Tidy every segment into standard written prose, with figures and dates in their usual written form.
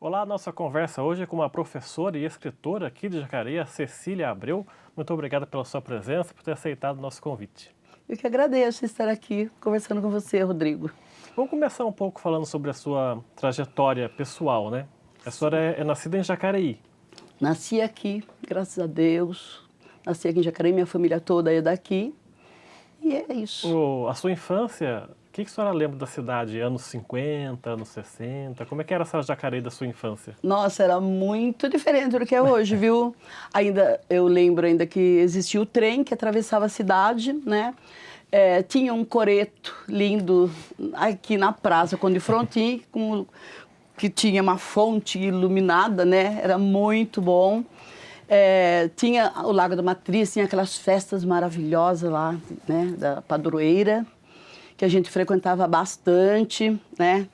Olá, nossa conversa hoje é com uma professora e escritora aqui de Jacareí, a Cecília Abreu. Muito obrigada pela sua presença, por ter aceitado o nosso convite. Eu que agradeço estar aqui conversando com você, Rodrigo. Vamos começar um pouco falando sobre a sua trajetória pessoal, né? A senhora é nascida em Jacareí. Nasci aqui, graças a Deus. Nasci aqui em Jacareí, minha família toda é daqui. E é isso. A sua infância, o que a senhora lembra da cidade? Anos 50, anos 60? Como é que era essa Jacareí da sua infância? Nossa, era muito diferente do que é hoje, viu? Eu lembro ainda que existia o trem que atravessava a cidade, né? Tinha um coreto lindo aqui na praça, Conde Frontin, que tinha uma fonte iluminada, né? Era muito bom. Tinha o Lago da Matriz, tinha aquelas festas maravilhosas lá, né? Da padroeira, que a gente frequentava bastante, né?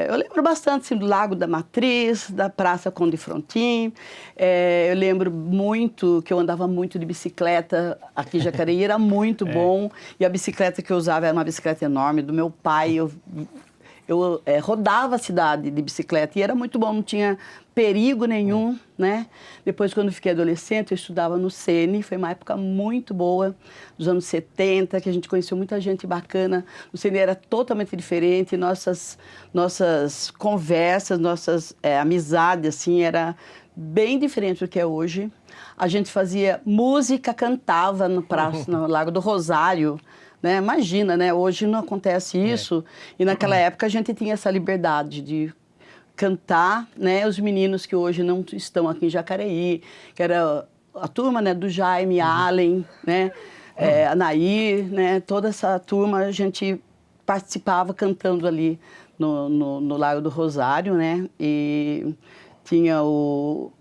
Eu lembro bastante assim, do Lago da Matriz, da Praça Conde Frontin. Eu lembro muito que eu andava muito de bicicleta aqui em Jacareí, era muito bom. E a bicicleta que eu usava era uma bicicleta enorme do meu pai. Eu rodava a cidade de bicicleta e era muito bom, não tinha perigo nenhum, né? Depois, quando fiquei adolescente, eu estudava no Sene, foi uma época muito boa, dos anos 70, que a gente conheceu muita gente bacana. O Sene era totalmente diferente, nossas conversas, nossas amizades, assim, era bem diferente do que é hoje. A gente fazia música, cantava no Lago do Rosário, né? Imagina, né? Hoje não acontece isso. E naquela época a gente tinha essa liberdade de cantar, né? Os meninos que hoje não estão aqui em Jacareí, que era a turma, né? Do Jaime, Allen, né? A Nair, né? Toda essa turma a gente participava cantando ali no Lago do Rosário, né? E tinha o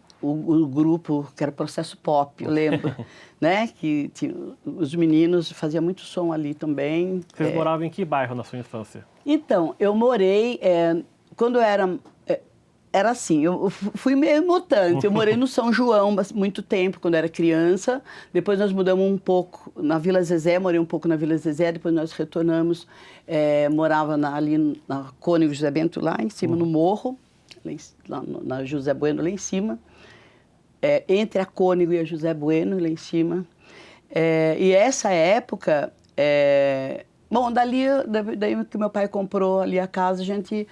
grupo que era Processo Pop, eu lembro, né? Que os meninos faziam muito som ali também. Vocês moravam em que bairro na sua infância? Então, eu morei, quando eu era assim, eu fui meio mutante. Eu morei no São João muito tempo, quando era criança. Depois nós mudamos um pouco na Vila Zezé, morei um pouco na Vila Zezé. Depois nós retornamos, morava ali na Cônigo José Bento, lá em cima, no morro, lá na José Bueno, lá em cima. Entre a Cônigo e a José Bueno, lá em cima. E essa época, bom, daí que meu pai comprou ali a casa, a gente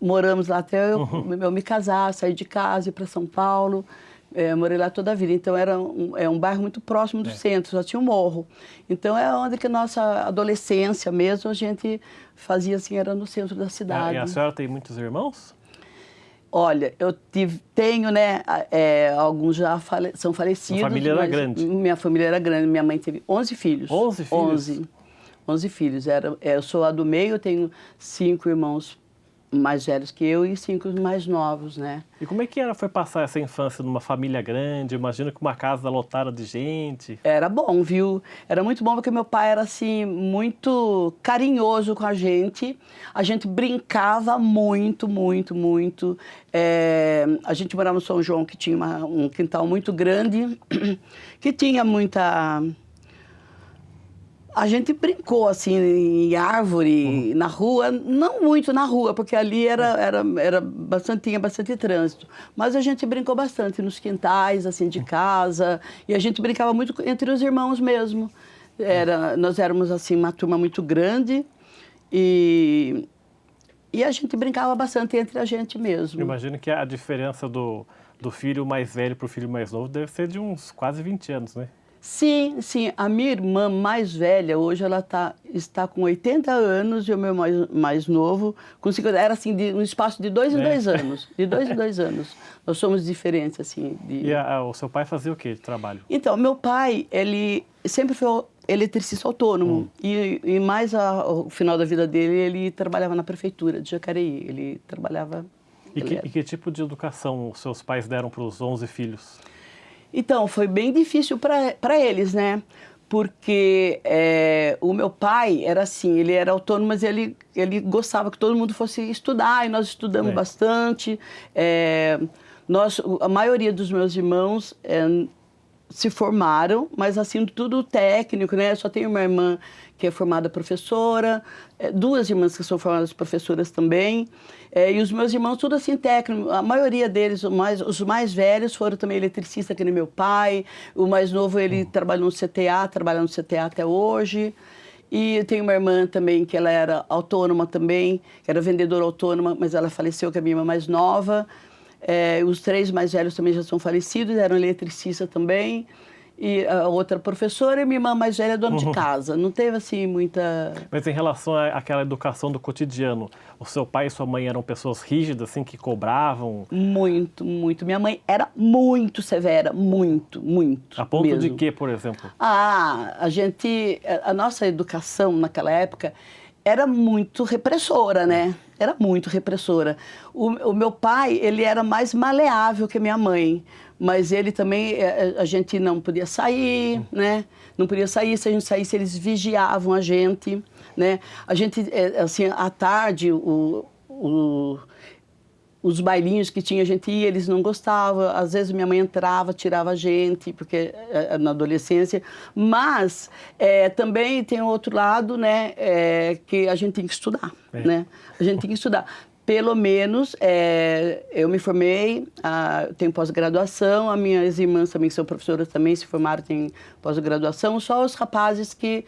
moramos lá até eu me casar, sair de casa, ir para São Paulo. Morei lá toda a vida. Então, era um bairro muito próximo do centro, só tinha um morro. Então, é onde que a nossa adolescência mesmo, a gente fazia assim, era no centro da cidade. E a senhora tem muitos irmãos? Olha, eu tenho, né, alguns já são falecidos. A família era grande? Minha família era grande, minha mãe teve 11 filhos. 11 filhos? 11 filhos. Eu sou a do meio, eu tenho 5 irmãos mais velhos que eu e 5 mais novos, né? E como é que foi passar essa infância numa família grande? Imagino que uma casa lotada de gente. Era bom, viu? Era muito bom porque meu pai era, assim, muito carinhoso com a gente. A gente brincava muito, muito, muito. A gente morava no São João, que tinha um quintal muito grande, que tinha muita... A gente brincou, assim, em árvore, na rua, não muito na rua, porque ali tinha bastante trânsito. Mas a gente brincou bastante nos quintais, assim, de casa, e a gente brincava muito entre os irmãos mesmo. Nós éramos, assim, uma turma muito grande e a gente brincava bastante entre a gente mesmo. Eu imagino que a diferença do filho mais velho para o filho mais novo deve ser de uns quase 20 anos, né? Sim, sim. A minha irmã mais velha, hoje ela está com 80 anos e o meu mais novo com 50. Era assim, um espaço de 2 em 2 anos. De 2 em 2 anos. Nós somos diferentes, assim. E o seu pai fazia o quê de trabalho? Então, meu pai, ele sempre foi eletricista autônomo. E mais ao final da vida dele, ele trabalhava na prefeitura de Jacareí. Ele trabalhava... E que tipo de educação os seus pais deram para os 11 filhos? Então, foi bem difícil para eles, né? porque o meu pai era assim, ele era autônomo, mas ele gostava que todo mundo fosse estudar, e nós estudamos bastante. A maioria dos meus irmãos se formaram, mas assim, tudo técnico, né? Eu só tenho uma irmã que é formada professora, duas irmãs que são formadas professoras também, e os meus irmãos tudo assim técnico. A maioria deles, os mais velhos foram também eletricistas, que nem meu pai. O mais novo, ele trabalha no CTA até hoje. E eu tenho uma irmã também que ela era autônoma também, que era vendedora autônoma, mas ela faleceu, que é a minha irmã mais nova. Os três mais velhos também já são falecidos, eram eletricistas também. E a outra professora, e minha irmã mais velha é dona de casa. Não teve, assim, muita... Mas em relação àquela educação do cotidiano, o seu pai e sua mãe eram pessoas rígidas, assim, que cobravam? Muito, muito. Minha mãe era muito severa, muito, muito. A ponto mesmo. de quê, por exemplo? A nossa educação naquela época era muito repressora, né? Era muito repressora. O meu pai, ele era mais maleável que a minha mãe, mas ele também, a gente não podia sair, né? Não podia sair, se a gente saísse, eles vigiavam a gente, né? A gente, assim, à tarde, os bailinhos que tinha, a gente ia, eles não gostavam. Às vezes minha mãe entrava, tirava a gente, porque na adolescência. Mas também tem outro lado, né, que a gente tem que estudar, né? A gente tem que estudar. Pelo menos, eu me formei, tenho pós-graduação, as minhas irmãs também são professoras, também se formaram, têm pós-graduação. Só os rapazes que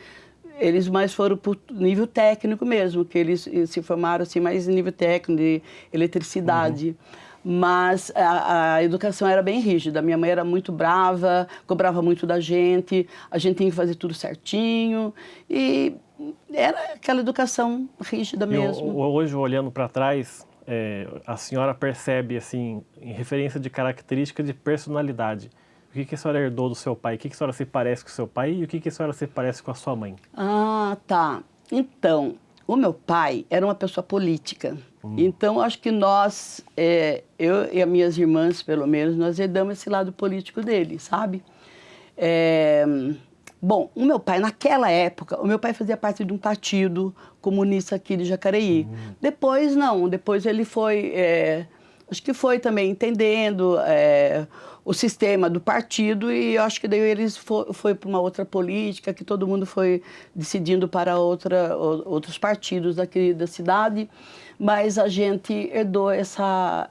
eles mais foram por nível técnico mesmo, que eles se formaram assim, mais em nível técnico, de eletricidade. Mas a educação era bem rígida. Minha mãe era muito brava, cobrava muito da gente, a gente tinha que fazer tudo certinho. E era aquela educação rígida mesmo. Hoje, olhando para trás, a senhora percebe, assim, em referência de característica de personalidade, o que a senhora herdou do seu pai? O que a senhora se parece com o seu pai e o que a senhora se parece com a sua mãe? Tá. Então, o meu pai era uma pessoa política. Então, acho que nós, eu e as minhas irmãs, pelo menos, nós herdamos esse lado político dele, sabe? Bom, o meu pai, naquela época, o meu pai fazia parte de um partido comunista aqui de Jacareí. Depois, não. Depois ele foi... acho que foi também entendendo o sistema do partido, e eu acho que daí eles foi para uma outra política, que todo mundo foi decidindo para outros partidos daqui da cidade, mas a gente herdou essa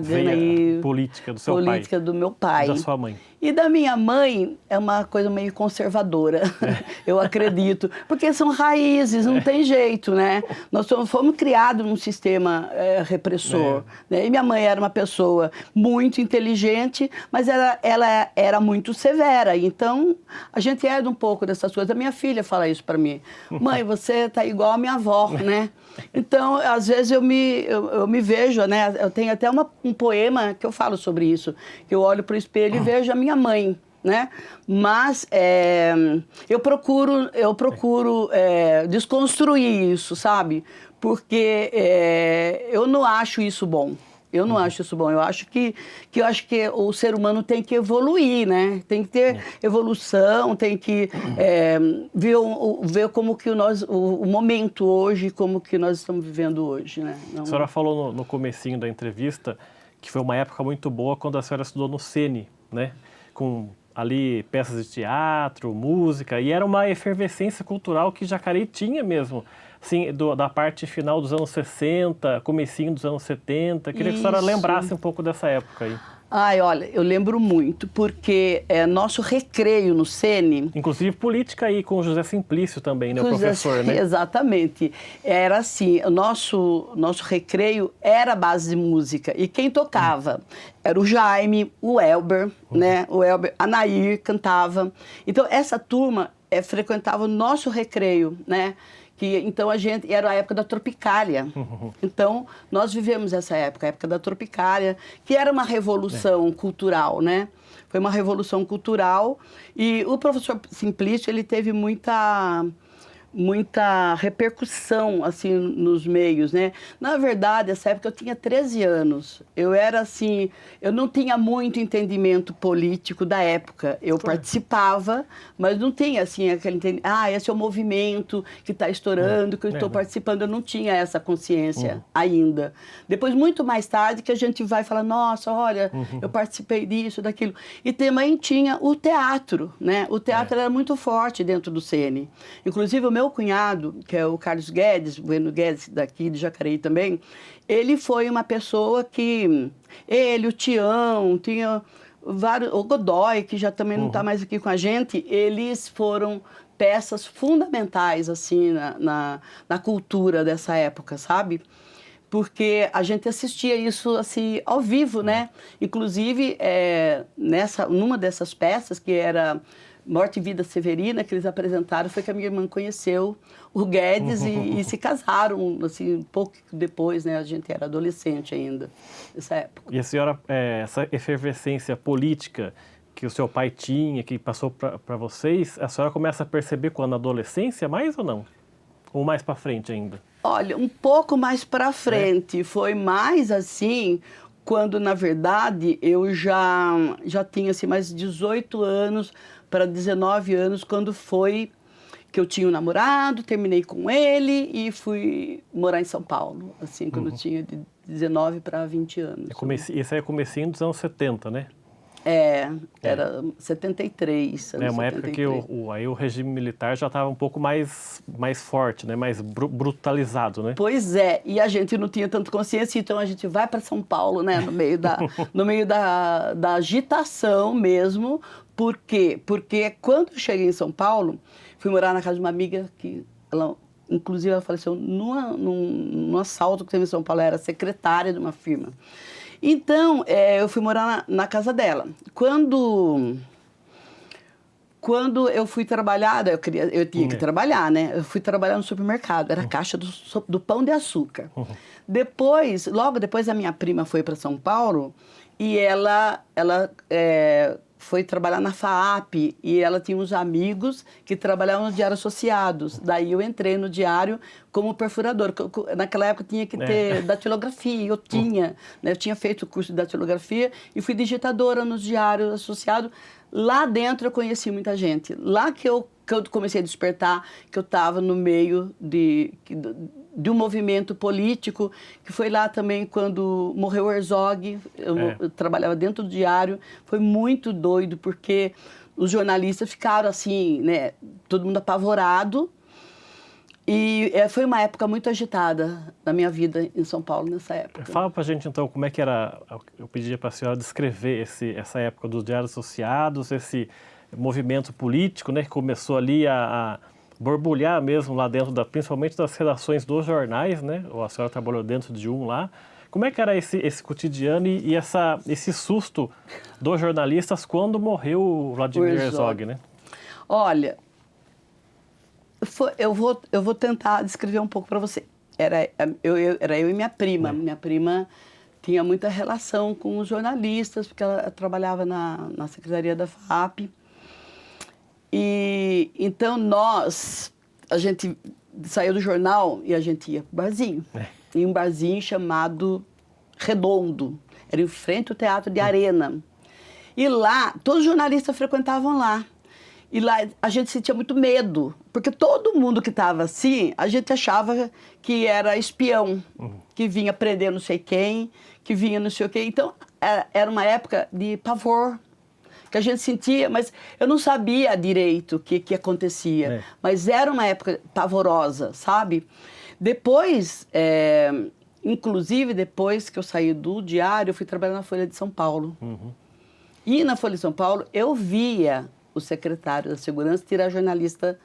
gana aí... política do seu pai. Política do meu pai. E da sua mãe. E da minha mãe é uma coisa meio conservadora, eu acredito. Porque são raízes, não tem jeito, né? Nós fomos criados num sistema repressor. Né? E minha mãe era uma pessoa muito inteligente, mas ela era muito severa. Então, a gente herda um pouco dessas coisas. A minha filha fala isso para mim. Mãe, você tá igual a minha avó, né? Então, às vezes eu me vejo, né? Eu tenho até um poema que eu falo sobre isso. Que eu olho para o espelho e vejo a minha mãe, né? Mas eu procuro desconstruir isso, sabe? Porque eu não acho isso bom. Eu não acho isso bom. Eu acho que o ser humano tem que evoluir, né? Tem que ter evolução, tem que ver como que o momento hoje, como que nós estamos vivendo hoje, né? A senhora falou no comecinho da entrevista que foi uma época muito boa quando a senhora estudou no Sene, né? Com ali peças de teatro, música, e era uma efervescência cultural que Jacareí tinha mesmo. Assim, da parte final dos anos 60, comecinho dos anos 70. Queria que a senhora lembrasse um pouco dessa época aí. Ai, olha, eu lembro muito, porque nosso recreio no Sene... Inclusive política aí com o José Simplício também, né, o professor, né? Exatamente. Era assim, o nosso recreio era a base de música. E quem tocava era o Jaime, o Elber, né? O Elber, a Nair cantava. Então, essa turma frequentava o nosso recreio, né? Então, era a época da Tropicália. Então, nós vivemos essa época, a época da Tropicália, que era uma revolução cultural, né? Foi uma revolução cultural. E o professor Simplício, ele teve muita muita repercussão, assim, nos meios, né? Na verdade, nessa época eu tinha 13 anos. Eu era, assim, eu não tinha muito entendimento político da época. Eu participava, mas não tinha, assim, aquele entendimento, esse é o movimento que está estourando, que eu estou participando. Eu não tinha essa consciência ainda. Depois, muito mais tarde, que a gente vai falar, nossa, olha, eu participei disso, daquilo. E também tinha o teatro, né? O teatro era muito forte dentro do CN. Inclusive, o meu cunhado, que é o Carlos Guedes, Bueno Guedes, daqui de Jacareí também, ele foi uma pessoa que... Ele, o Tião, tinha vários... O Godoy, que já também não está mais aqui com a gente, eles foram peças fundamentais, assim, na cultura dessa época, sabe? Porque a gente assistia isso, assim, ao vivo, né? Inclusive, numa dessas peças, que era Morte e Vida Severina, que eles apresentaram, foi que a minha irmã conheceu o Guedes e se casaram, assim, um pouco depois, né? A gente era adolescente ainda, nessa época. E a senhora, essa efervescência política que o seu pai tinha, que passou para vocês, a senhora começa a perceber quando na adolescência, mais ou não? Ou mais para frente ainda? Olha, um pouco mais para frente. Foi mais assim, quando, na verdade, eu já tinha assim, mais 18 anos para 19 anos, quando foi que eu tinha um namorado, terminei com ele e fui morar em São Paulo, assim, quando eu tinha de 19 para 20 anos. Esse aí é comecinho dos anos 70, né? Era 73. É uma época que aí o regime militar já estava um pouco mais forte, né? Mais brutalizado, né? Pois é, e a gente não tinha tanta consciência, então a gente vai para São Paulo, né? No meio da agitação mesmo. Por quê? Porque quando eu cheguei em São Paulo, fui morar na casa de uma amiga que inclusive ela faleceu num assalto que teve em São Paulo, ela era secretária de uma firma. Então, eu fui morar na casa dela. Quando eu fui trabalhar, eu tinha que trabalhar, né? Eu fui trabalhar no supermercado, era a caixa do Pão de Açúcar. Logo depois, a minha prima foi para São Paulo e ela foi trabalhar na FAAP e ela tinha uns amigos que trabalhavam no Diário Associados. Daí eu entrei no Diário como perfurador. Naquela época tinha que ter datilografia, eu tinha. Né? Eu tinha feito o curso de datilografia e fui digitadora nos Diários Associados. Lá dentro eu conheci muita gente. Lá que eu comecei a despertar, que eu estava no meio de um movimento político, que foi lá também quando morreu o Herzog, eu trabalhava dentro do Diário, foi muito doido, porque os jornalistas ficaram assim, né, todo mundo apavorado, e foi uma época muito agitada na minha vida em São Paulo, nessa época. Fala pra gente, então, como é que era, eu pedia para a senhora descrever essa época dos Diários Associados, esse movimento político, né, que começou ali a borbulhar mesmo lá dentro, principalmente das redações dos jornais, né? Ou a senhora trabalhou dentro de um lá. Como é que era esse cotidiano e esse susto dos jornalistas quando morreu o Vladimir Herzog, né? Olha, eu vou tentar descrever um pouco para você. Era eu e minha prima. Minha prima tinha muita relação com os jornalistas, porque ela trabalhava na secretaria da FAP. E então a gente saiu do jornal e a gente ia pro barzinho. Em um barzinho chamado Redondo. Era em frente ao Teatro de Arena. E lá, todos os jornalistas frequentavam lá. E lá a gente sentia muito medo, porque todo mundo que estava assim, a gente achava que era espião, que vinha prender não sei quem, que vinha não sei o quê. Então, era uma época de pavor, que a gente sentia, mas eu não sabia direito o que acontecia. Mas era uma época pavorosa, sabe? Depois, inclusive depois que eu saí do Diário, eu fui trabalhar na Folha de São Paulo. E na Folha de São Paulo, eu via o secretário da Segurança tirar jornalista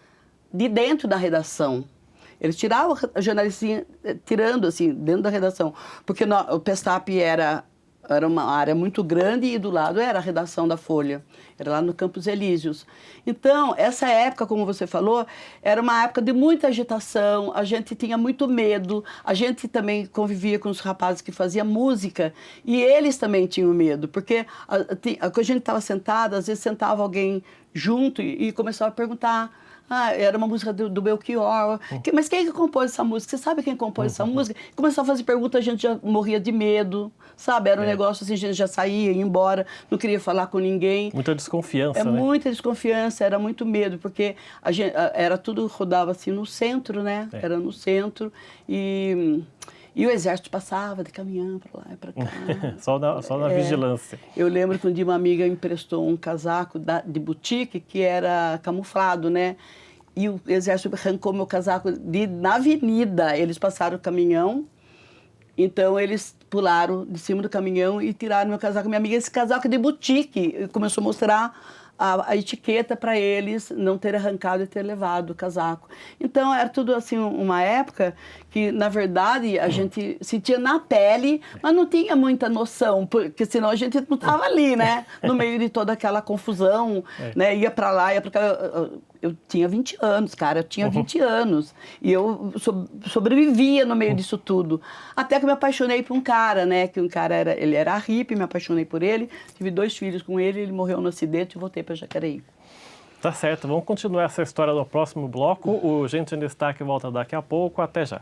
de dentro da redação. Eles tiravam a jornalista tirando, assim, dentro da redação. Porque o Pestap era uma área muito grande e do lado era a redação da Folha. Era lá no Campos Elíseos. Então, essa época, como você falou, era uma época de muita agitação, a gente tinha muito medo, a gente também convivia com os rapazes que faziam música e eles também tinham medo, porque quando a gente estava sentada, às vezes sentava alguém junto e começava a perguntar: Ah, era uma música do Belchior. Mas quem é que compôs essa música? Você sabe quem compôs essa música? Começou a fazer perguntas, a gente já morria de medo, sabe? Era um negócio assim, a gente já saía, ia embora, não queria falar com ninguém. Muita desconfiança, né? Muita desconfiança, era muito medo, porque era tudo, rodava assim no centro, né? Era no centro e o exército passava de caminhão para lá e para cá. Só na vigilância. Eu lembro que um dia uma amiga emprestou um casaco de boutique que era camuflado, né? E o exército arrancou meu casaco na avenida. Eles passaram o caminhão, então eles pularam de cima do caminhão e tiraram meu casaco. Minha amiga, esse casaco é de boutique. E começou a mostrar a etiqueta para eles não ter arrancado e ter levado o casaco. Então, era tudo assim, uma época que, na verdade, a gente sentia na pele, mas não tinha muita noção, porque senão a gente não estava ali, né? No meio de toda aquela confusão, né? Ia para lá, ia para cá. Eu tinha 20 anos, cara, eu tinha 20 anos. E eu sobrevivia no meio disso tudo. Até que eu me apaixonei por um cara, né? Que um cara ele era hippie, me apaixonei por ele. Tive 2 filhos com ele, ele morreu no acidente e voltei para Jacareí. Tá certo, vamos continuar essa história no próximo bloco. O Gente em Destaque volta daqui a pouco. Até já.